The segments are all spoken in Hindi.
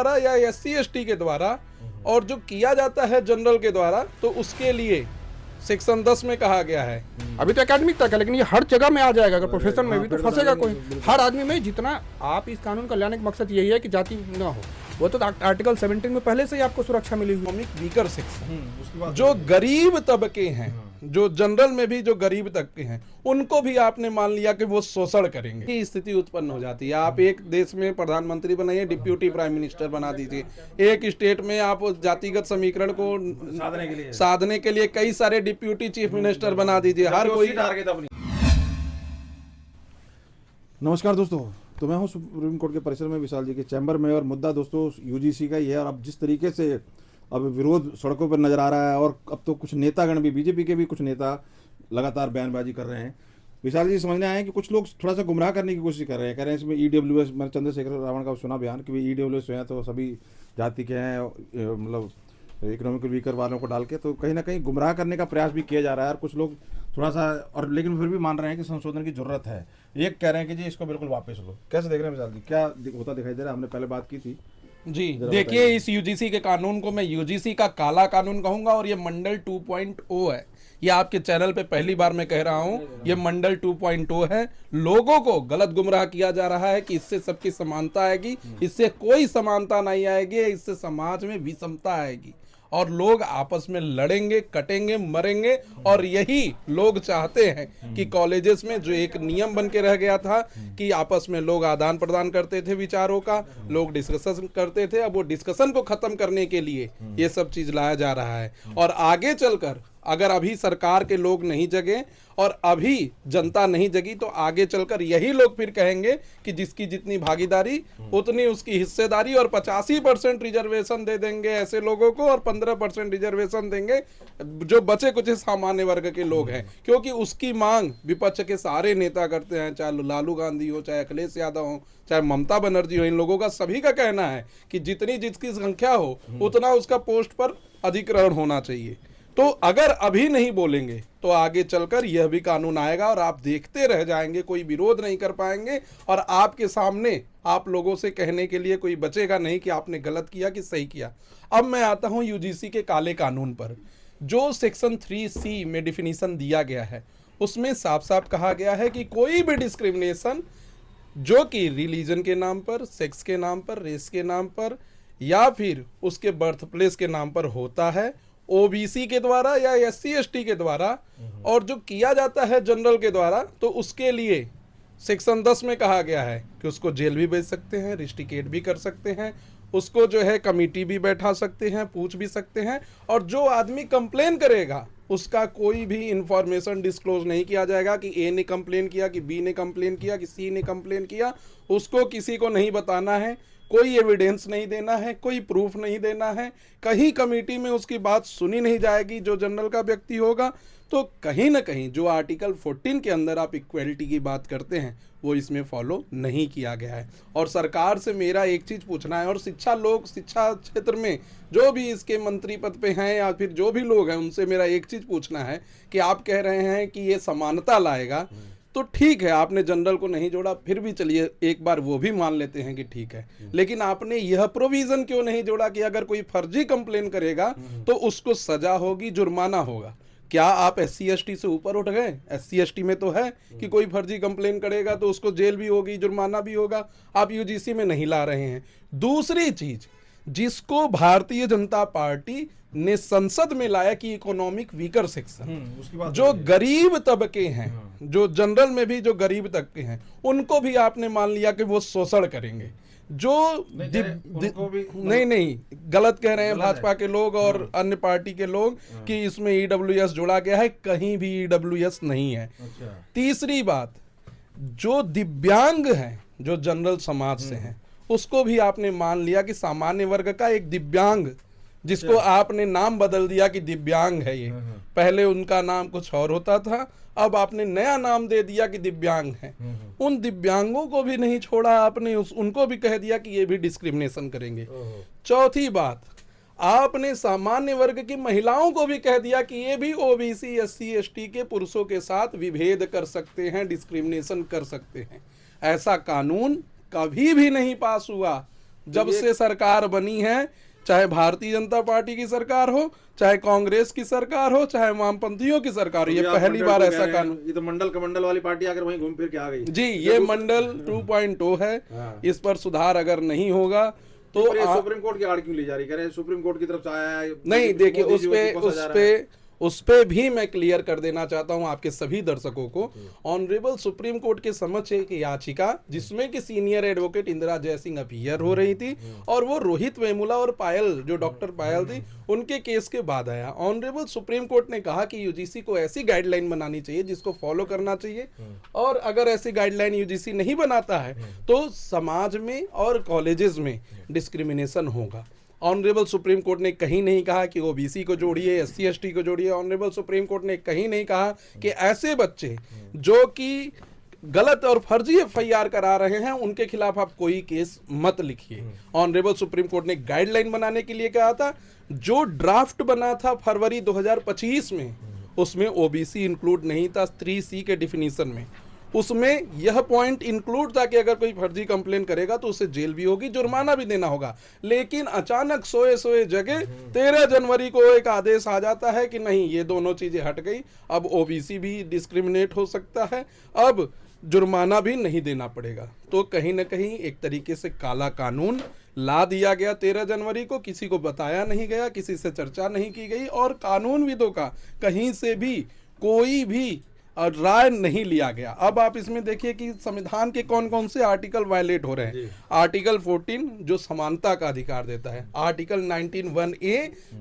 द्वारा या एससी एसटी के द्वारा और जो किया जाता है जनरल के द्वारा, तो उसके लिए सेक्शन 10 में कहा गया है। अभी तो एकेडमिक तक है, लेकिन ये हर जगह में आ जाएगा। अगर प्रोफेशन में भी तो फंसेगा कोई। हर आदमी में जितना आप इस कानून का लाने का मकसद यही है कि जाति ना हो। वो तो आर्टिकल 17 में पहले से ही आपको सुरक्षा मिली हुई। इकोनॉमिक वीकर सेक्शन, जो गरीब तबके हैं, जो जनरल में भी जो गरीब तबके हैं, उनको भी आपने मान लिया कि वो शोषण करेंगे। ये स्थिति उत्पन्न हो जाती है। आप एक देश में प्रधानमंत्री बनाइए, डिप्यूटी प्राइम मिनिस्टर बना दीजिए। एक स्टेट में आप जातिगत समीकरण को साधने के लिए कई सारे डिप्यूटी चीफ मिनिस्टर बना दीजिए। हर कोई टारगेट अपनी। नमस्कार दोस्तों, तो मैं हूं सुप्रीम कोर्ट के परिसर में विशाल जी के चैम्बर में, और मुद्दा दोस्तों यूजीसी का ही है। और अब जिस तरीके से अब विरोध सड़कों पर नजर आ रहा है, और अब तो कुछ नेतागण भी, बीजेपी के भी कुछ नेता लगातार बयानबाजी कर रहे हैं। विशाल जी समझने आए हैं कि कुछ लोग थोड़ा सा गुमराह करने की कोशिश कर रहे हैं। कह रहे हैं इसमें ईडब्ल्यूएस, मैंने चंद्रशेखर रावण का सुना बयान कि ईडब्ल्यूएस जो है तो सभी जाति के हैं, मतलब इकोनॉमिकल वीकर वालों को डाल के, तो कहीं ना कहीं गुमराह करने का प्रयास भी किया जा रहा है। और कुछ लोग थोड़ा सा, और लेकिन फिर भी मान रहे हैं कि संशोधन की जरूरत है। एक कह रहे हैं कि जी इसको बिल्कुल वापस लो। कैसे देख रहे हैं विशाल जी, क्या होता दिखाई दे रहा है? हमने पहले बात की थी जी। देखिए, इस यूजीसी के कानून को मैं यूजीसी का काला कानून कहूंगा, और ये मंडल 2.0 है। ये आपके चैनल पे पहली बार मैं कह रहा हूं, ये मंडल 2.0 है। लोगों को गलत गुमराह किया जा रहा है कि इससे सबकी समानता आएगी। इससे कोई समानता नहीं आएगी, इससे समाज में विषमता आएगी और लोग आपस में लड़ेंगे, कटेंगे, मरेंगे। और यही लोग चाहते हैं कि कॉलेजेस में जो एक नियम बन के रह गया था कि आपस में लोग आदान प्रदान करते थे विचारों का, लोग डिस्कशन करते थे, अब वो डिस्कशन को खत्म करने के लिए ये सब चीज लाया जा रहा है। और आगे चलकर अगर अभी सरकार के लोग नहीं जगे और अभी जनता नहीं जगी, तो आगे चलकर यही लोग फिर कहेंगे कि जिसकी जितनी भागीदारी उतनी उसकी हिस्सेदारी, और 85% रिजर्वेशन दे देंगे ऐसे लोगों को और 15% रिजर्वेशन देंगे जो बचे कुछ सामान्य वर्ग के लोग हैं। क्योंकि उसकी मांग विपक्ष के सारे नेता करते हैं, चाहे लालू गांधी हो, चाहे अखिलेश यादव हो, चाहे ममता बनर्जी हो। इन लोगों का सभी का कहना है कि जितनी जिसकी संख्या हो उतना उसका पोस्ट पर अधिग्रहण होना चाहिए। तो अगर अभी नहीं बोलेंगे तो आगे चलकर यह भी कानून आएगा और आप देखते रह जाएंगे, कोई विरोध नहीं कर पाएंगे, और आपके सामने आप लोगों से कहने के लिए कोई बचेगा नहीं कि आपने गलत किया कि सही किया। अब मैं आता हूं यूजीसी के काले कानून पर। जो सेक्शन 3C में डिफिनीशन दिया गया है, उसमें साफ साफ कहा गया है कि कोई भी डिस्क्रिमिनेशन जो कि रिलीजन के नाम पर, सेक्स के नाम पर, रेस के नाम पर, या फिर उसके बर्थ प्लेस के नाम पर होता है, ओबीसी के द्वारा या एससी एसटी के द्वारा, और जो किया जाता है जनरल के द्वारा, तो उसके लिए सेक्शन 10 में कहा गया है कि उसको जेल भी भेज सकते हैं, रिस्ट्रिकेट भी कर सकते हैं, उसको जो है कमेटी भी बैठा सकते हैं, पूछ भी सकते हैं। और जो आदमी कंप्लेन करेगा उसका कोई भी इंफॉर्मेशन डिस्क्लोज नहीं किया जाएगा कि ए ने कंप्लेन किया, कि बी ने कंप्लेन किया, कि सी ने कंप्लेन किया। उसको किसी को नहीं बताना है, कोई एविडेंस नहीं देना है, कोई प्रूफ नहीं देना है। कहीं कमेटी में उसकी बात सुनी नहीं जाएगी जो जनरल का व्यक्ति होगा। तो कहीं ना कहीं जो आर्टिकल 14 के अंदर आप इक्वलिटी की बात करते हैं, वो इसमें फॉलो नहीं किया गया है। और सरकार से मेरा एक चीज पूछना है, और शिक्षा क्षेत्र में जो भी इसके मंत्री पद पे हैं या फिर जो भी लोग हैं, उनसे मेरा एक चीज पूछना है कि आप कह रहे हैं कि ये समानता लाएगा, तो ठीक है, आपने जनरल को नहीं जोड़ा, फिर भी चलिए एक बार वो भी मान लेते हैं कि ठीक है। लेकिन आपने यह प्रोविजन क्यों नहीं जोड़ा कि अगर कोई फर्जी कंप्लेन करेगा तो उसको सजा होगी, जुर्माना होगा? क्या आप एससी एसटी से ऊपर उठ गए? एससी एसटी में तो है कि कोई फर्जी कंप्लेन करेगा तो उसको जेल भी होगी, जुर्माना भी होगा। आप यूजीसी में नहीं ला रहे हैं। दूसरी चीज, जिसको भारतीय जनता पार्टी ने संसद में लाया कि इकोनॉमिक वीकर सेक्शन, जो गरीब तबके हैं, जो जनरल में भी जो गरीब तबके हैं, उनको भी आपने मान लिया कि वो शोषण करेंगे। जो नहीं, गलत कह रहे हैं भाजपा के लोग और अन्य पार्टी के लोग कि इसमें ईडब्ल्यूएस जोड़ा गया है। कहीं भी ईडब्ल्यूएस नहीं है। तीसरी बात, जो दिव्यांग हैं, जो जनरल समाज से हैं, उसको भी आपने मान लिया कि सामान्य वर्ग का एक दिव्यांग, जिसको आपने नाम बदल दिया कि दिव्यांग है ये। पहले उनका नाम कुछ और होता था, अब आपने नया नाम दे दिया कि दिव्यांग है। उन दिव्यांगों को भी नहीं छोड़ा आपने, उनको भी कह दिया कि ये भी डिस्क्रिमिनेशन करेंगे। चौथी बात, आपने सामान्य वर्ग की महिलाओं को भी कह दिया कि ये भी ओबीसी एससी एसटी के पुरुषों के साथ विभेद कर सकते हैं, डिस्क्रिमिनेशन कर सकते हैं। ऐसा कानून कभी भी नहीं पास हुआ जब से सरकार बनी है, चाहे भारतीय जनता पार्टी की सरकार हो, चाहे कांग्रेस की सरकार हो, चाहे वामपंथियों की सरकार हो, ये पहली बार ऐसा कानून। ये तो मंडल कमंडल वाली पार्टी आकर वहीं घूम फिर के आ गई जी, ये मंडल 2.0 है। इस पर सुधार अगर नहीं होगा तो ये सुप्रीम कोर्ट की आड़ क्यों ली जा रही, कह रहे हैं सुप्रीम कोर्ट की तरफ से आया है। नहीं, देखिए मोदी उस पे भी मैं क्लियर कर देना चाहता हूं आपके सभी दर्शकों को। ऑनरेबल सुप्रीम कोर्ट के समक्ष एक याचिका जिसमें कि senior advocate Indira Jaising appear हो रही थी और वो रोहित वेमुला और पायल, जो डॉक्टर पायल थी, उनके केस के बाद आया। ऑनरेबल सुप्रीम कोर्ट ने कहा कि यूजीसी को ऐसी गाइडलाइन बनानी चाहिए जिसको फॉलो करना चाहिए, और अगर ऐसी गाइडलाइन यूजीसी नहीं बनाता है तो समाज में और कॉलेजेस में डिस्क्रिमिनेशन होगा। ऑनरेबल सुप्रीम कोर्ट ने कहीं नहीं कहा कि ओबीसी को जोड़िए, एससी एसटी को जोड़िए। ऑनरेबल सुप्रीम कोर्ट ने कहीं नहीं कहा कि ऐसे बच्चे जो कि गलत और फर्जी एफआईआर करा रहे हैं उनके खिलाफ आप कोई केस मत लिखिए। ऑनरेबल सुप्रीम कोर्ट ने गाइडलाइन बनाने के लिए कहा था। जो ड्राफ्ट बना था फरवरी 2025 में, उसमें ओबीसी इंक्लूड नहीं था 3C के डिफिनीशन में। उसमें यह पॉइंट इंक्लूड था कि अगर कोई फर्जी कंप्लेन करेगा तो उसे जेल भी होगी, जुर्माना भी देना होगा। लेकिन अचानक सोए जगह 13 जनवरी को एक आदेश आ जाता है कि नहीं, ये दोनों चीजें हट गई, अब ओबीसी भी डिस्क्रिमिनेट हो सकता है, अब जुर्माना भी नहीं देना पड़ेगा। तो कहीं ना कहीं एक तरीके से काला कानून ला दिया गया 13 जनवरी को। किसी को बताया नहीं गया, किसी से चर्चा नहीं की गई, और कानूनविदों का कहीं से भी कोई भी राय नहीं लिया गया। अब आप इसमें देखिए कि संविधान के कौन कौन से आर्टिकल वायलेट हो रहे हैं। आर्टिकल 14 जो समानता का अधिकार देता है, आर्टिकल 19(1)(a)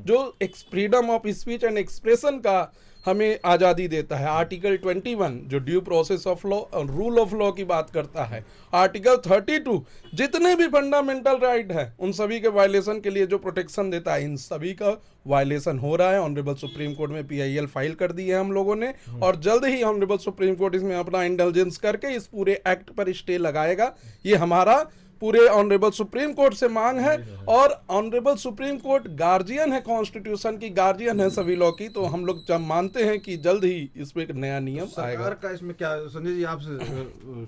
जो freedom of speech and expression का हमें आज़ादी देता है, आर्टिकल 21 जो ड्यू प्रोसेस ऑफ लॉ और रूल ऑफ लॉ की बात करता है, आर्टिकल 32 जितने भी फंडामेंटल राइट है उन सभी के वायलेशन के लिए जो प्रोटेक्शन देता है, इन सभी का वायलेशन हो रहा है। ऑनरेबल सुप्रीम कोर्ट में PIL फाइल कर दी है हम लोगों ने, और जल्द ही ऑनरेबल सुप्रीम कोर्ट इसमें अपना इंटेलिजेंस करके इस पूरे एक्ट पर स्टे लगाएगा। ये हमारा पूरे ऑनरेबल सुप्रीम कोर्ट से मांग है, और ऑनरेबल सुप्रीम कोर्ट गार्जियन है, कॉन्स्टिट्यूशन की गार्जियन है सभी लॉ की। तो हम लोग जब मानते हैं कि जल्द ही इसमें एक नया नियम आएगा। सरकार का इसमें क्या, संजय जी आपसे,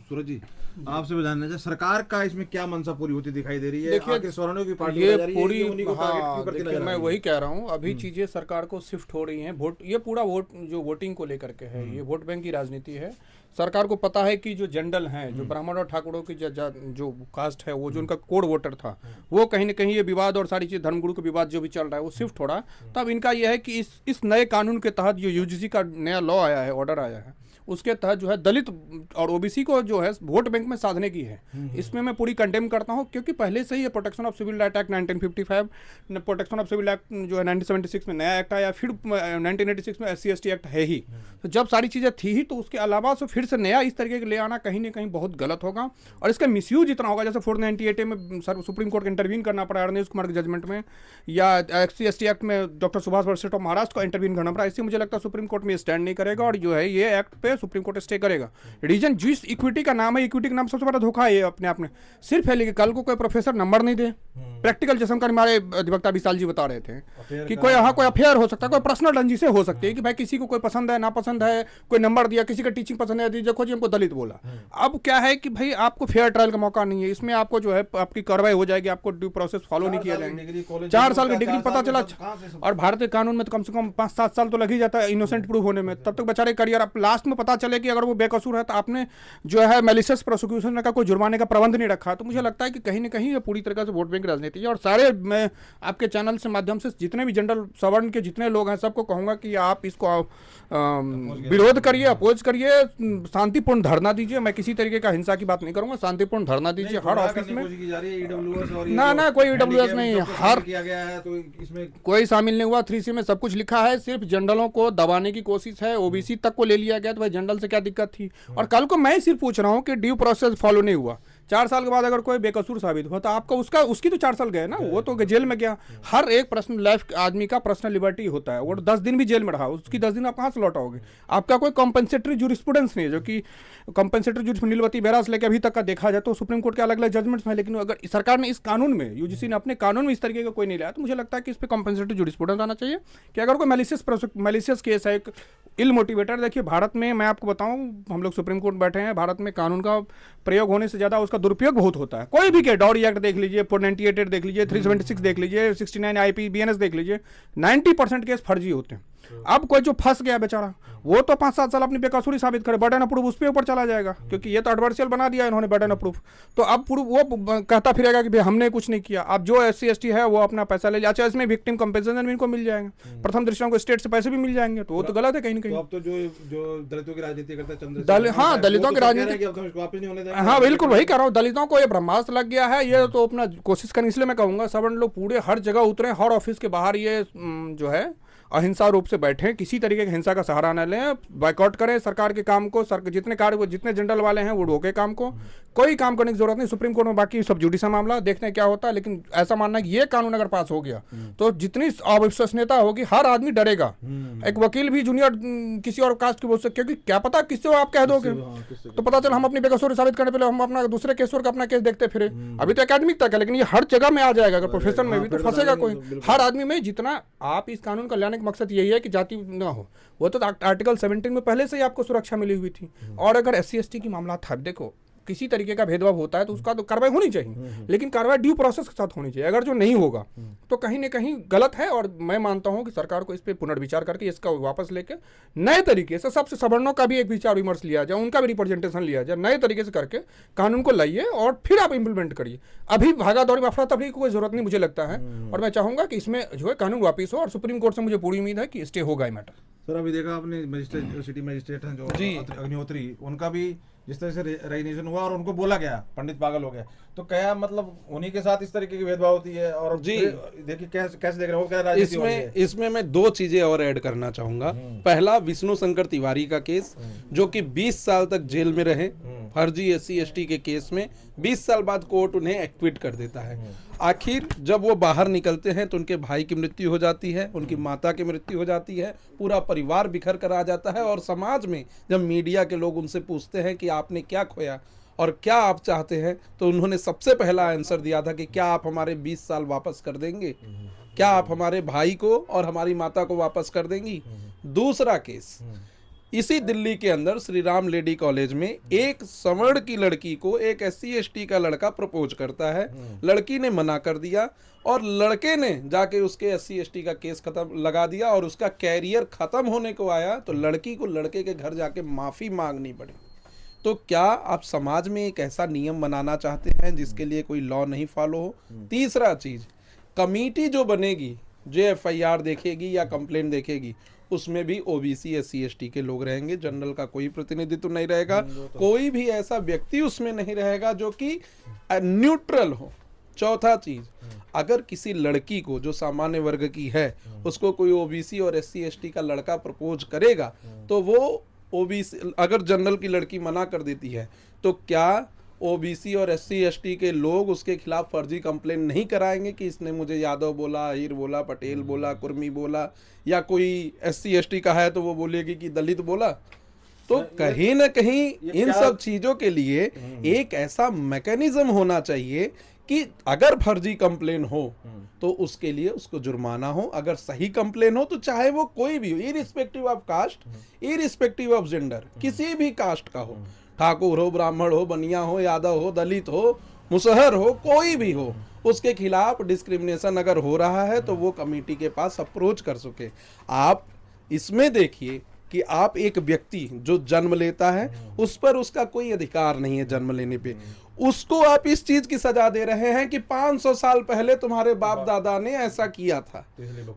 सूरज जी आपसे भी जानना चाहिए, सरकार का इसमें क्या मंशा पूरी होती दिखाई दे रही है? देखिए स्वर्णों की पार्टी ये जा रही है, पूरी, उन्हीं को टारगेट क्यों करती नजर आ मैं रही है? वही कह रहा हूँ, अभी चीजें सरकार को शिफ्ट हो रही हैं। वोट, ये पूरा वोट जो वोटिंग को लेकर के है, ये वोट बैंक की राजनीति है। सरकार को पता है कि जो जनरल हैं, जो ब्राह्मण और ठाकुरों की जो कास्ट है, वो जो उनका कोड वोटर था, वो कहीं ना कहीं ये विवाद और सारी चीज, धर्मगुरु का विवाद जो भी चल रहा है वो शिफ्ट हो रहा है। तब इनका यह है कि इस नए कानून के तहत जो यूजीसी का नया लॉ आया है, ऑर्डर आया है, उसके तहत जो है दलित और ओबीसी को जो है वोट बैंक में साधने की है। इसमें मैं पूरी कंडेम करता हूं, क्योंकि पहले से ही ये protection of civil right act 1955, protection of civil act जो है 1976 में नया एक्ट आया, फिर 1986 में SC ST एक्ट है ही। तो जब सारी चीज़ें थी ही, तो उसके अलावा से फिर से नया इस तरीके के ले आना कहीं ना कहीं बहुत गलत होगा, और इसका मिसयूज इतना होगा। जैसे 498 में सुप्रीम कोर्ट को इंटरवीन करना पड़ा अरविंद कुमार के जजमेंट में, या SC ST एक्ट में डॉक्टर सुभाष वर्सेट ऑफ महाराष्ट्र को इंटरवीन करना पड़ा। इससे मुझे लगता है सुप्रीम कोर्ट में स्टैंड नहीं करेगा, और जो है ये एक्ट पे सुप्रीम कोर्ट स्टे करेगा। रीजन जिस इक्विटी का नाम है, इक्विटी का नाम सबसे बड़ा धोखा है ये अपने आप में सिर्फ है। लेकिन कल को कोई प्रोफेसर नंबर नहीं दे, प्रैक्टिकल जैसे हमारे अधिवक्ता विशाल जी बता रहे थे कि कोई कोई अफेयर हो सकता है, कोई पर्सनल रंजिशें हो सकती है कि भाई किसी को कोई पसंद है, नापसंद है, कोई नंबर दिया, किसी का टीचिंग पसंद है, देखो जी हमको दलित बोला। अब क्या है कि भाई आपको फेयर ट्रायल का मौका नहीं है, इसमें आपको जो है आपकी कार्रवाई हो जाएगी, आपको ड्यू प्रोसेस फॉलो नहीं किया जाएगा। 4 साल की डिग्री पता चला, और भारतीय कानून में तो कम से कम 5-7 साल तो लग ही जाता है इनोसेंट प्रूव होने में। तब तक बेचारे करियर, अब लास्ट में पता चले कि अगर वो बेकसूर है, तो आपने जो है मैलिशियस प्रोसिक्यूशन का कोई जुर्माने का प्रबंध नहीं रखा। तो मुझे लगता है कि कहीं ना कहीं ये पूरी तरह से वोट बैंक राजनीति है। और सारे, मैं आपके चैनल से माध्यम से जितने भी जनरल सवर्ण के जितने लोग हैं, सबको कहूंगा कि आप इसको विरोध करिए, अपोज करिए, शांतिपूर्ण धरना दीजिए। मैं किसी तरीके का हिंसा की बात नहीं करूंगा, शांतिपूर्ण धरना दीजिए हर ऑफिस में। ना कोई EWS नहीं, हर किया गया है, तो इसमें कोई शामिल नहीं हुआ। 3C में सब कुछ लिखा है, सिर्फ जनरलों को दबाने की कोशिश है। ओबीसी तक को ले लिया गया, तो भाई जनरल से क्या दिक्कत थी? और कल को मैं सिर्फ पूछ रहा हूँ कि ड्यू प्रोसेस फॉलो नहीं हुआ, 4 साल के बाद अगर कोई बेकसूर साबित हुआ, तो आपका उसकी तो 4 साल गए ना, वो तो जेल में गया। हर एक पर्सनल लाइफ आदमी का पर्सनल लिबर्टी होता है, वो 10 दिन भी जेल में रहा, उसकी 10 दिन आप कहाँ से लौटाओगे? आपका कोई कॉम्पेंसेटरी जूरिस्प्रूडेंस नहीं है, जो कि कॉम्पेंसेटरी जूरिस्प्रूडेंस नीलवती बेरा से लेकर अभी तक का देखा जाए तो सुप्रीम कोर्ट के अलग अलग जजमेंट्स हैं। लेकिन अगर सरकार ने इस कानून में, यूजीसी ने अपने कानून में इस तरीके का कोई नहीं लाया, तो मुझे लगता है कि इस पर कॉम्पेंसेटरी जूरिस्प्रूडेंस आना चाहिए कि अगर कोई मैलिशियस केस है, एक इल मोटिवेटर। देखिए भारत में, मैं आपको बताऊं, हम लोग सुप्रीम कोर्ट बैठे हैं, भारत में कानून का प्रयोग होने से ज़्यादा उसका दुरुपयोग बहुत होता है। कोई भी के डॉरी एक्ट देख लीजिए, 498 देख लीजिए, 376 देख लीजिए, 69 IPBNS देख लीजिए, 90% केस फर्जी होते हैं। अब कोई जो फंस गया बेचारा, वो तो 5-7 साल अपनी बेकसूरी साबित करे, बर्डन ऑफ प्रूफ उस पे ऊपर चला जाएगा, क्योंकि ये तो एडवर्सियल बना दिया इन्होंने बर्डन ऑफ प्रूफ। तो अब वो कहता फिरेगा कि भाई हमने कुछ नहीं किया। अब जो SC ST है वो अपना पैसा ले लिया। अच्छा, इसमें विक्टिम कंपेंसेशन भी इनको मिल जाएगा, प्रथम दृष्टिया को स्टेट से पैसे भी मिल जाएंगे, तो वो तो गलत है कहीं ना तो कहीं। अब तो जो दलितों की राजनीति करता है चंद्रशेखर, हाँ, दलितों की राजनीति, वापस नहीं होने देंगे। हाँ बिल्कुल वही कह रहा हूँ, दलितों को ये ब्रह्मास्त्र लग गया है। ये तो अपना कोशिश करें, इसलिए मैं कहूँगा सवर्ण लोग पूरे हर जगह उतरे, हर ऑफिस के बाहर ये जो है अहिंसा रूप से बैठे, किसी तरीके की हिंसा का सहारा न लें, बायकॉट करें सरकार के काम को, जितने जनरल वाले हैं वो रोके काम को, कोई काम करने की जरूरत नहीं। सुप्रीम कोर्ट में बाकी सब जुडिशल मामला देखते हैं क्या होता है, लेकिन ऐसा मानना है कि ये कानून अगर पास हो गया तो जितनी अविश्वसनीयता होगी, हर आदमी डरेगा। एक वकील भी जूनियर किसी और कास्ट की बोल सकते, क्योंकि क्या पता किससे आप कह दोगे, तो पता चल हम अपनी बेकसूरी साबित करने पहले हम अपना दूसरे केसवर का अपना केस देखते फिरे। अभी तो एकेडमिक तक है, लेकिन ये हर जगह में आ जाएगा। अगर प्रोफेशन में भी तो फंसेगा कोई, हर आदमी में। जितना आप इस कानून का लाने का मकसद यही है कि जाति ना हो, वो तो आर्टिकल 17 में पहले से ही आपको सुरक्षा मिली हुई थी। और अगर SC ST की मामला था, देखो किसी तरीके का भेदभाव होता है तो उसका तो कार्रवाई होनी चाहिए, लेकिन कार्रवाई ड्यू प्रोसेस के साथ होनी चाहिए। अगर जो नहीं होगा तो कहीं ना कहीं गलत है। और मैं मानता हूं कि सरकार को इस पे पुनर्विचार करके इसका वापस लेके नए तरीके से सबसे सवर्णों का भी एक विचार विमर्श लिया जाए, उनका भी रिप्रेजेंटेशन लिया जाए, नए तरीके से करके कानून को लाइए और फिर आप इंप्लीमेंट करिए। अभी भागा दौड़ी अफरा तफरी की कोई जरूरत नहीं मुझे लगता है, और मैं चाहूंगा कि इसमें जो है कानून वापिस हो, और सुप्रीम कोर्ट से मुझे पूरी उम्मीद है कि स्टे होगा ये मैटर। सर अभी देखा आपने मजिस्ट्रेट, सिटी मजिस्ट्रेट हैं जो अग्निहोत्री, उनका भी जिस तरह से रेजिग्नेशन हुआ और उनको बोला गया पंडित पागल हो गया, तो क्या मतलब उन्हीं के साथ इस तरीके की भेदभाव होती है? और जी देखिए कैसे देख रहे हो, क्या राजनीति हो रही है? इसमें मैं 2 चीजें और ऐड करना चाहूंगा। पहला, विष्णु शंकर तिवारी का केस, जो कि 20 साल तक जेल में रहे फर्जी SC ST के केस में। 20 साल बाद कोर्ट उन्हें एक्विट कर देता है। आखिर जब वो बाहर निकलते हैं तो उनके भाई की मृत्यु हो जाती है, उनकी माता की मृत्यु हो जाती है, पूरा परिवार बिखर कर आ जाता है। और समाज में जब मीडिया के लोग उनसे पूछते हैं कि आपने क्या खोया और क्या आप चाहते हैं, तो उन्होंने सबसे पहला आंसर दिया था कि क्या आप हमारे 20 साल वापस कर देंगे, क्या आप हमारे भाई को और हमारी माता को वापस कर देंगी। दूसरा केस, इसी दिल्ली के अंदर श्री राम लेडी कॉलेज में एक सवर्ण की लड़की को एक SC ST का लड़का प्रपोज करता है। लड़की ने मना कर दिया और लड़के ने जाके उसके SC ST का केस खत्म लगा दिया, और उसका कैरियर खत्म होने को आया तो लड़की को लड़के के घर जाके माफी मांगनी पड़ी। तो क्या आप समाज में एक ऐसा नियम बनाना चाहते हैं जिसके लिए कोई लॉ नहीं फॉलो हो? तीसरा चीज, कमेटी जो बनेगी, जो FIR देखेगी या कंप्लेंट देखेगी, उसमें भी OBC SC ST के लोग रहेंगे, जनरल का कोई प्रतिनिधित्व नहीं रहेगा, कोई भी ऐसा व्यक्ति उसमें नहीं रहेगा जो कि न्यूट्रल हो। चौथा चीज, अगर किसी लड़की को जो सामान्य वर्ग की है उसको कोई OBC और SC ST का लड़का प्रपोज करेगा, तो वो OBC, अगर जनरल की लड़की मना कर देती है तो क्या OBC और SC ST के लोग उसके खिलाफ फर्जी कंप्लेन नहीं कराएंगे कि इसने मुझे यादव बोला, अहिर बोला, पटेल बोला, कुर्मी बोला, या कोई SC ST का है तो वो बोलेगी कि दलित बोला? तो कहीं ना कहीं इन सब चीजों के लिए एक ऐसा मैकेनिज्म होना चाहिए कि अगर फर्जी कंप्लेन हो तो उसके लिए उसको जुर्माना हो, अगर सही कंप्लेन हो तो चाहे वो कोई भी हो, irrespective of caste, irrespective of gender, किसी भी कास्ट का हो, ठाकुर हो, ब्राह्मण हो, बनिया हो, यादव हो, दलित हो, मुसहर हो, कोई भी हो, उसके खिलाफ डिस्क्रिमिनेशन अगर हो रहा है तो वो कमेटी के पास अप्रोच कर सके। आप इसमें देखिए कि आप एक व्यक्ति जो जन्म लेता है उस पर उसका कोई अधिकार नहीं है जन्म लेने पे, उसको आप इस चीज की सजा दे रहे हैं कि 500 साल पहले तुम्हारे बाप दादा ने ऐसा किया था।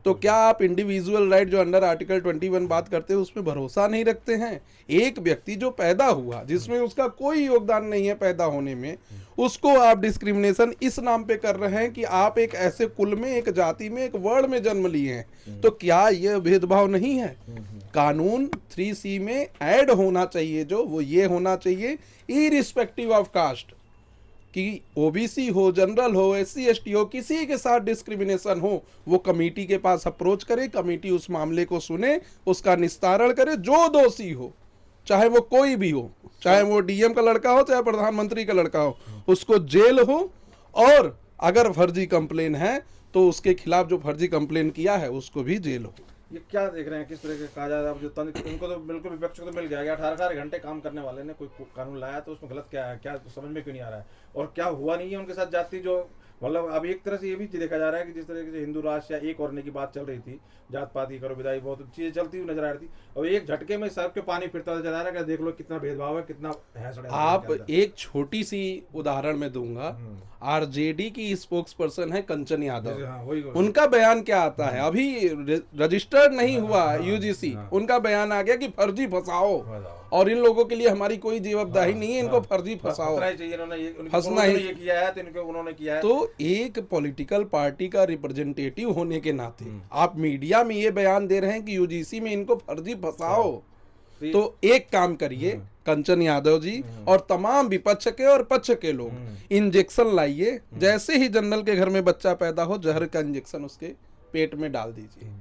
तो क्या आप इंडिविजुअल राइट जो अंडर आर्टिकल 21 बात करते हैं उसमें भरोसा नहीं रखते हैं? एक व्यक्ति जो पैदा हुआ जिसमें उसका कोई योगदान नहीं है पैदा होने में, उसको आप डिस्क्रिमिनेशन इस नाम पे कर रहे हैं कि आप एक ऐसे कुल में, एक जाति में, एक वर्ण में जन्म लिए हैं। तो क्या यह भेदभाव नहीं है? कानून 3C में ऐड होना चाहिए, जो वो ये होना चाहिए इरिस्पेक्टिव ऑफ कास्ट, कि OBC हो, जनरल हो, SC ST हो, किसी के साथ डिस्क्रिमिनेशन हो, वो कमेटी के पास अप्रोच करे, कमेटी उस मामले को सुने, उसका निस्तारण करे, जो दोषी हो, चाहे वो कोई भी हो, चाहे वो DM का लड़का हो, चाहे प्रधानमंत्री का लड़का हो, उसको जेल हो, और अगर फर्जी कंप्लेन है तो उसके खिलाफ जो फर्जी कंप्लेन किया है उसको भी जेल हो। ये क्या देख रहे हैं, किस तरह के कहा जाए, अब जो तंत्र उनको तो बिल्कुल विपक्ष को तो मिल गया 18 घंटे काम करने वाले ने कोई कानून लाया तो उसमें गलत क्या है, क्या समझ में क्यों नहीं आ रहा है, और क्या हुआ नहीं है उनके साथ जाति जो मतलब अब एक तरह से ये भी देखा जा रहा है कि जिस तरह से हिंदू राष्ट्र या एक होने की बात चल रही थी, जात पात की करो विदाई बहुत चीजें चलती हुई नजर आ रही थी, और एक झटके में सर के पानी फिरता नजर आ रहा है कि देख लो कितना भेदभाव है, कितना है सड़ा आप एक छोटी सी उदाहरण में दूंगा, आरजेडी की स्पोक्स पर्सन है कंचन यादव, हाँ, वही उनका बयान क्या आता है, अभी रजिस्टर्ड नहीं हुआ यूजीसी, उनका बयान आ गया कि फर्जी फंसाओ, और इन लोगों के लिए हमारी कोई जवाबदारी नहीं है, इनको फर्जी फंसाओ, फंसना ही ये किया है तो इनको उन्होंने किया है। तो एक पॉलिटिकल पार्टी का रिप्रेजेंटेटिव होने के नाते आप मीडिया में ये बयान दे रहे हैं कि यूजीसी में इनको फर्जी फंसाओ, तो एक काम करिए कंचन यादव जी और तमाम विपक्ष के और पक्ष के लोग इंजेक्शन लाइए, जैसे ही जनरल के घर में बच्चा पैदा हो जहर का इंजेक्शन उसके पेट में डाल दीजिए।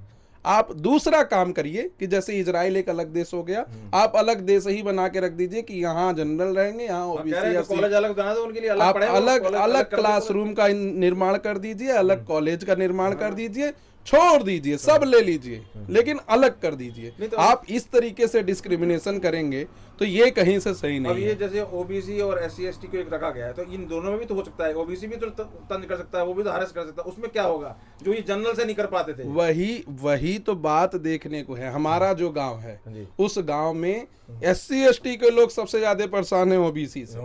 आप दूसरा काम करिए कि जैसे इजराइल एक अलग देश हो गया, आप अलग देश ही बना के रख दीजिए कि यहाँ जनरल रहेंगे, यहाँ ओबीसी, कॉलेज अलग बना दो उनके लिए, आप अलग अलग क्लासरूम का निर्माण कर दीजिए, अलग कॉलेज का निर्माण कर दीजिए, छोड़ दीजिए, सब ले लीजिए, लेकिन अलग कर दीजिए। आप इस तरीके से डिस्क्रिमिनेशन करेंगे तो ये कहीं से सही नहीं अब ये है। जैसे ओबीसी और एससी एसटी को एक रखा गया है, तो इन दोनों में भी तो हो सकता है, ओबीसी भी तो तंज कर सकता है, वो भी तो हरेस कर सकता है, उसमें क्या होगा जो ये जनरल से नहीं कर पाते थे। वही तो बात देखने को है। हमारा जो गांव है जी। उस गांव में एससी एसटी के लोग सबसे ज्यादा परेशान है ओबीसी से,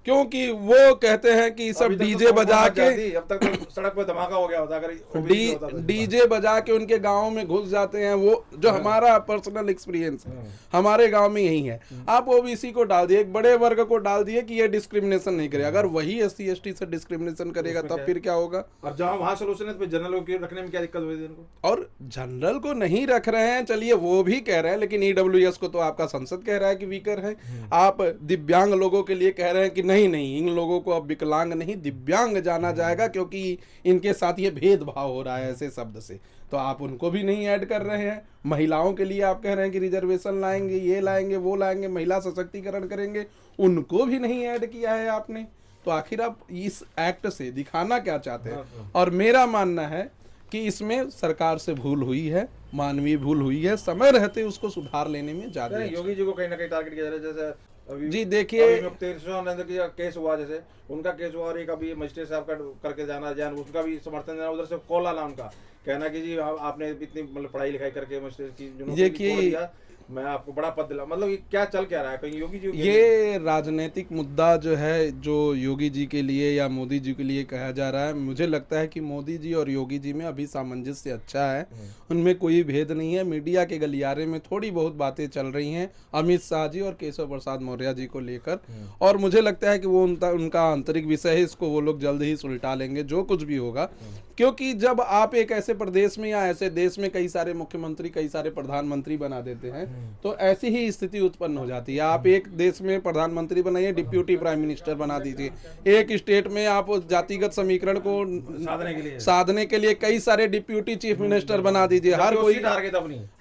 क्योंकि वो कहते हैं कि सब डीजे बजा के, अब तक तो सड़क पर धमाका हो गया होता अगर डीजे बजा के उनके गांव में घुस जाते हैं। वो जो हमारा पर्सनल एक्सपीरियंस है, हमारे गांव में यही है। आप ओबीसी को डाल दिए, एक बड़े वर्ग को डाल दिए कि ये डिस्क्रिमिनेशन नहीं करेगा, अगर वही एससी एसटी से डिस्क्रिमिनेशन करेगा तब फिर क्या होगा। और जहां वहां सोल्यूशन है तो जनरल को रखने में क्या दिक्कत हुई इनको, और जनरल को नहीं रख रहे हैं, चलिए वो भी कह रहे हैं, लेकिन ईडब्ल्यूएस को तो आपका संसद कह रहा है कि वीकर है। आप दिव्यांग लोगों के लिए कह रहे हैं कि नहीं इन लोगों को अब विकलांग नहीं दिव्यांग जाना जाएगा, क्योंकि इनके साथ ये भेदभाव हो रहा है ऐसे शब्द से, तो आप उनको भी नहीं ऐड कर रहे हैं। महिलाओं के लिए आप कह रहे हैं कि रिजर्वेशन लाएंगे, ये लाएंगे, वो लाएंगे, महिला सशक्तिकरण करेंगे, उनको भी नहीं ऐड किया है आपने। तो आखिर आप इस एक्ट से दिखाना क्या चाहते हैं? और मेरा मानना है कि इसमें सरकार से भूल हुई है, मानवीय भूल हुई है, समय रहते उसको सुधार लेने में ज्यादा। योगी जी को कहीं ना कहीं टारगेट किया जा रहा है, जैसे अभी जी देखिए केस हुआ, जैसे उनका केस हुआ, और एक अभी मजिस्ट्रेट साहब का करके जाना उसका भी समर्थन देना, उधर से कॉल आना उनका कहना कि जी आपने इतनी मतलब पढ़ाई लिखाई करके मजिस्ट्रेट की देखिए मैं आपको बड़ा पद दिला, मतलब ये क्या चल क्या रहा है कहीं योगी जी? ये राजनीतिक मुद्दा जो है, जो योगी जी के लिए या मोदी जी के लिए कहा जा रहा है, मुझे लगता है कि मोदी जी और योगी जी में अभी सामंजस्य अच्छा है, उनमें कोई भेद नहीं है। मीडिया के गलियारे में थोड़ी बहुत बातें चल रही हैं अमित शाह जी और केशव प्रसाद मौर्य जी को लेकर, और मुझे लगता है कि वो उनका आंतरिक विषय है, इसको वो लोग जल्द ही सुलटा लेंगे जो कुछ भी होगा। क्योंकि जब आप एक ऐसे प्रदेश में या ऐसे देश में कई सारे मुख्यमंत्री, कई सारे प्रधानमंत्री बना देते हैं, तो ऐसी ही स्थिति उत्पन्न हो जाती है। आप एक देश में प्रधानमंत्री बनाइए, डिप्यूटी प्राइम मिनिस्टर बना दीजिए। एक स्टेट में आप जातिगत समीकरण को साधने के लिए कई सारे डिप्यूटी चीफ मिनिस्टर बना दीजिए।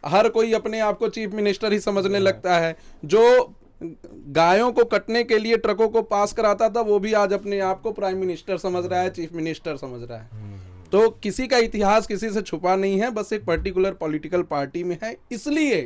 हर कोई अपने आप को चीफ मिनिस्टर ही समझने लगता है। जो गायों को कटने के लिए ट्रकों को पास कराता था, वो भी आज अपने आप को प्राइम मिनिस्टर समझ रहा है, चीफ मिनिस्टर समझ रहा है। तो किसी का इतिहास किसी से छुपा नहीं है, बस एक पर्टिकुलर पॉलिटिकल पार्टी में है, इसलिए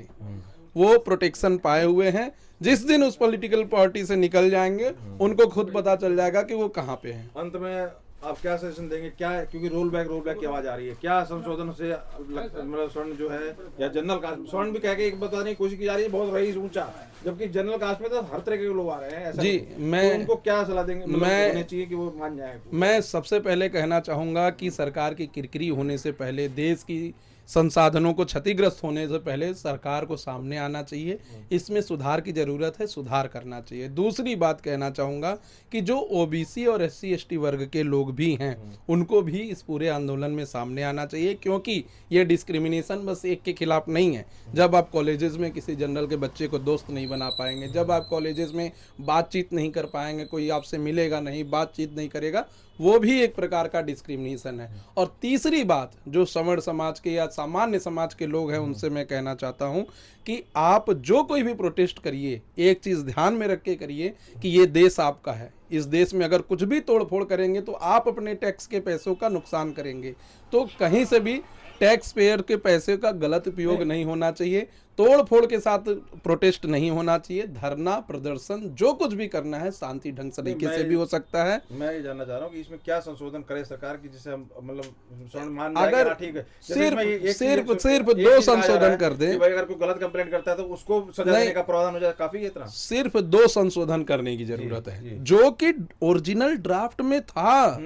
वो प्रोटेक्शन पाए हुए हैं। जिस दिन उस पॉलिटिकल पार्टी से निकल जाएंगे, उनको खुद पता चल जाएगा कि वो कहाँ पे हैं। अंत में आप क्या सजेशन देंगे, क्या है, क्योंकि रोल बैक की आवाज आ रही है, क्या संशोधन से मतलब स्वर्ण जो है या जनरल कास्ट, स्वर्ण भी कह के बताने की कोशिश की जा रही है, बहुत रईस ऊंचा, जबकि जनरल कास्ट में तो हर तरह के लोग आ रहे हैं, ऐसा जी। मैं तो उनको क्या सलाह देंगे, होने चाहिए कि वो मान जाए? मैं सबसे पहले कहना चाहूंगा कि सरकार की किरकिरी होने से पहले, देश की संसाधनों को क्षतिग्रस्त होने से पहले सरकार को सामने आना चाहिए। इसमें सुधार की जरूरत है, सुधार करना चाहिए। दूसरी बात कहना चाहूँगा कि जो ओबीसी और एससी एसटी वर्ग के लोग भी हैं, उनको भी इस पूरे आंदोलन में सामने आना चाहिए, क्योंकि ये डिस्क्रिमिनेशन बस एक के खिलाफ नहीं है। जब आप कॉलेजेस में किसी जनरल के बच्चे को दोस्त नहीं बना पाएंगे, जब आप कॉलेजेस में बातचीत नहीं कर पाएंगे, कोई आपसे मिलेगा नहीं, बातचीत नहीं करेगा, वो भी एक प्रकार का डिस्क्रिमिनेशन है। और तीसरी बात, जो सवर्ण समाज के या सामान्य समाज के लोग हैं, उनसे मैं कहना चाहता हूं कि आप जो कोई भी प्रोटेस्ट करिए, एक चीज ध्यान में रख के करिए कि ये देश आपका है, इस देश में अगर कुछ भी तोड़फोड़ करेंगे तो आप अपने टैक्स के पैसों का नुकसान करेंगे। तो कहीं से भी टैक्स पेयर के पैसे का गलत उपयोग नहीं होना चाहिए, तोड़ फोड़ के साथ प्रोटेस्ट नहीं होना चाहिए, धरना प्रदर्शन जो कुछ भी करना है शांति ढंग से तरीके से भी हो सकता है। मैं ये जानना चाह रहा हूँ कि इसमें क्या संशोधन करे सरकार की, जिससे हम मतलब मान अगर जाए कि ठीक है, सिर्फ 2 संशोधन कर दे, भाई अगर कोई गलत कंप्लेंट करता है तो उसको सजा देने का प्रावधान हो जाए, काफी है इतना। सिर्फ 2 संशोधन करने की जरूरत है, जो कि ओरिजिनल ड्राफ्ट में था।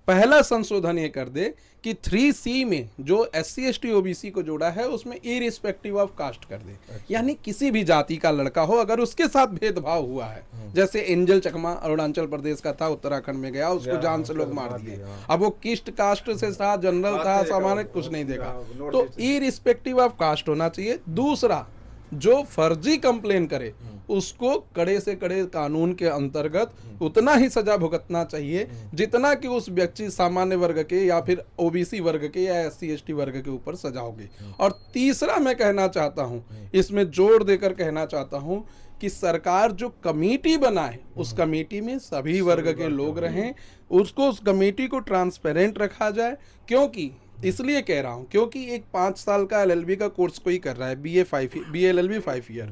पहला संशोधन ये कर दे कि 3C में जो SC ST OBC को जोड़ा है उसमें इरिस्पेक्टिव ऑफ कास्ट कर दे। यानी किसी भी जाति का लड़का हो, अगर उसके साथ भेदभाव हुआ है, जैसे एंजल चकमा अरुणाचल प्रदेश का था, उत्तराखंड में गया, उसको जान से लोग मार दिए। अब वो किस्ट कास्ट से था, जनरल था, सामान्य कुछ नहीं देखा, तो इरिस्पेक्टिव ऑफ कास्ट होना चाहिए। दूसरा, जो फर्जी कंप्लेन करे उसको कड़े से कड़े कानून के अंतर्गत उतना ही सजा भुगतना चाहिए जितना कि उस व्यक्ति सामान्य वर्ग के या फिर OBC वर्ग के या SC ST वर्ग के ऊपर सजा होगी। और तीसरा मैं कहना चाहता हूं, इसमें जोर देकर कहना चाहता हूं कि सरकार जो कमेटी बनाए उस कमेटी में सभी वर्ग के लोग रहें, उसको उस कमेटी को ट्रांसपेरेंट रखा जाए। क्योंकि इसलिए कह रहा हूं क्योंकि एक 5 साल का LLB का कोर्स कोई कर रहा है, BA LLB 5 ईयर,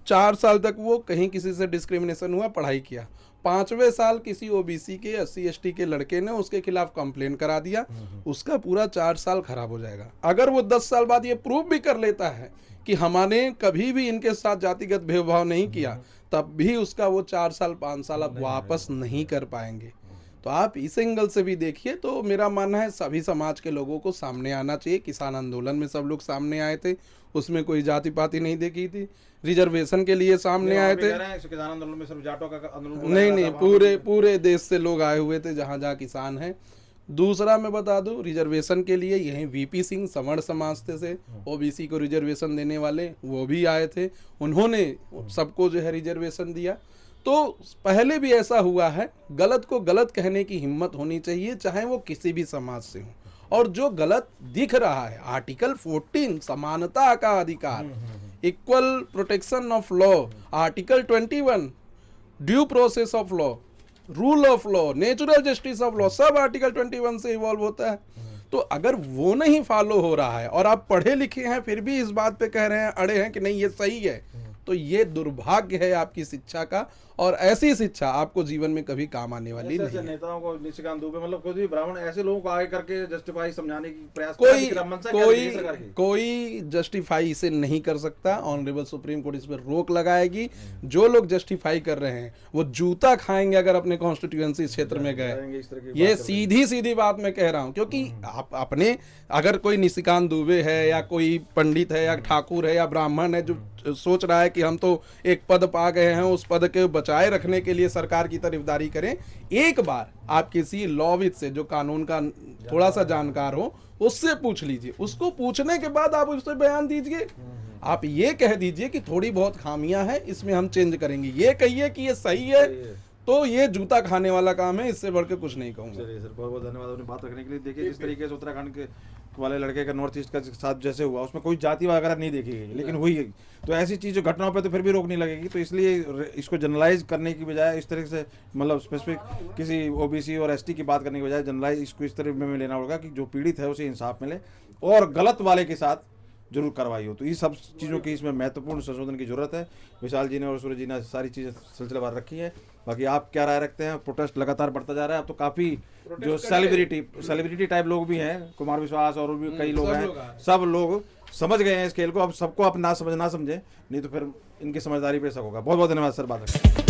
4 साल तक वो कहीं किसी से डिस्क्रिमिनेशन हुआ, पढ़ाई किया, 5वें साल किसी OBC के SC ST के लड़के ने उसके खिलाफ कंप्लेन करा दिया, उसका पूरा 4 साल खराब हो जाएगा। अगर वो 10 साल बाद ये प्रूव भी कर लेता है कि हमने कभी भी इनके साथ जातिगत भेदभाव नहीं किया, तब भी उसका वो 4 साल 5 साल आप वापस नहीं कर पाएंगे। तो आप इस एंगल से भी देखिए। तो मेरा मानना है सभी समाज के लोगों को सामने आना चाहिए। किसान आंदोलन में सब लोग सामने आए थे, उसमें कोई जाति पाति नहीं देखी थी। रिजर्वेशन के लिए सामने आए थे, किसान आंदोलन में सिर्फ जाटों का आंदोलन नहीं, पूरे देश से लोग आए हुए थे जहाँ जहाँ किसान हैं। दूसरा मैं बता दूं, रिजर्वेशन के लिए यहीं VP सिंह सवर्ण समाज से OBC को रिजर्वेशन देने वाले वो भी आए थे, उन्होंने सबको जो है रिजर्वेशन दिया। तो पहले भी ऐसा हुआ है, गलत को गलत कहने की हिम्मत होनी चाहिए, चाहे वो किसी भी समाज से हो। और जो गलत दिख रहा है, आर्टिकल 14 समानता का अधिकार, equal protection of law, article 21 due process of law, rule of law, natural justice of law, sub article 21 से इवॉल्व होता है। तो अगर वो नहीं फॉलो हो रहा है और आप पढ़े लिखे हैं फिर भी इस बात पे कह रहे हैं, अड़े हैं कि नहीं ये सही है, तो ये दुर्भाग्य है आपकी शिक्षा का, और ऐसी शिक्षा आपको जीवन में कभी काम आने वाली नहीं है। नेताओं को निशिकांत दुबे मतलब कोई भी ब्राह्मण ऐसे लोगों को आगे करके जस्टिफाई समझाने की प्रयास कोई जस्टिफाई इसे नहीं कर सकता। ऑनरेबल सुप्रीम कोर्ट इस पर रोक लगाएगी। जो लोग जस्टिफाई कर रहे हैं वो जूता खाएंगे अगर अपने कॉन्स्टिट्यूएंसी क्षेत्र में गए। ये सीधी बात मैं कह रहा हूं, क्योंकि आप अपने अगर कोई निशिकांत दुबे है या कोई पंडित है या ठाकुर है या ब्राह्मण है जो सोच रहा है कि हम तो एक पद पा गए हैं, उस पद के बचाए रखने के लिए सरकार की तरफदारी करें, एक बार आप किसी लॉविद से जो कानून का थोड़ा सा जानकार हो उससे पूछ लीजिए। उसको पूछने के बाद आप उससे बयान दीजिए। आप ये कह दीजिए कि थोड़ी बहुत खामियां हैं, इसमें हम चेंज करेंगे। ये कहिए कि ये सही है, तो ये जूता खाने वाला काम है, इससे बढ़ के कुछ नहीं कहूंगा। चलिए सर, बहुत बहुत धन्यवाद अपनी बात रखने के लिए। देखिए जिस तरीके से उत्तराखंड के वाले लड़के का नॉर्थ ईस्ट का साथ जैसे हुआ, उसमें कोई जाति वगैरह नहीं देखी गई, लेकिन हुई। तो ऐसी चीज़ घटनाओं पे तो फिर भी रोक नहीं लगेगी। तो इसलिए इसको जनरलाइज करने की बजाय इस तरह से मतलब स्पेसिफिक किसी OBC और ST की बात करने की बजाय जनरलाइज इसको इस तरह में लेना होगा कि जो पीड़ित है उसे इंसाफ मिले और गलत वाले के साथ जरूर कार्रवाई हो। तो ये सब चीज़ों की इसमें महत्वपूर्ण संशोधन की जरूरत है। विशाल जी ने और सूरज जी ने सारी चीज़ें सिलसिलेवार रखी है। बाकी आप क्या राय रखते हैं? प्रोटेस्ट लगातार बढ़ता जा रहा है। अब तो काफ़ी जो सेलिब्रिटी टाइप लोग भी हैं, कुमार विश्वास और भी कई लोग हैं, सब लोग समझ गए हैं इस खेल को। अब सबको आप ना समझे नहीं तो फिर इनकी समझदारी पे शक होगा। बहुत बहुत धन्यवाद सर, बात रखें।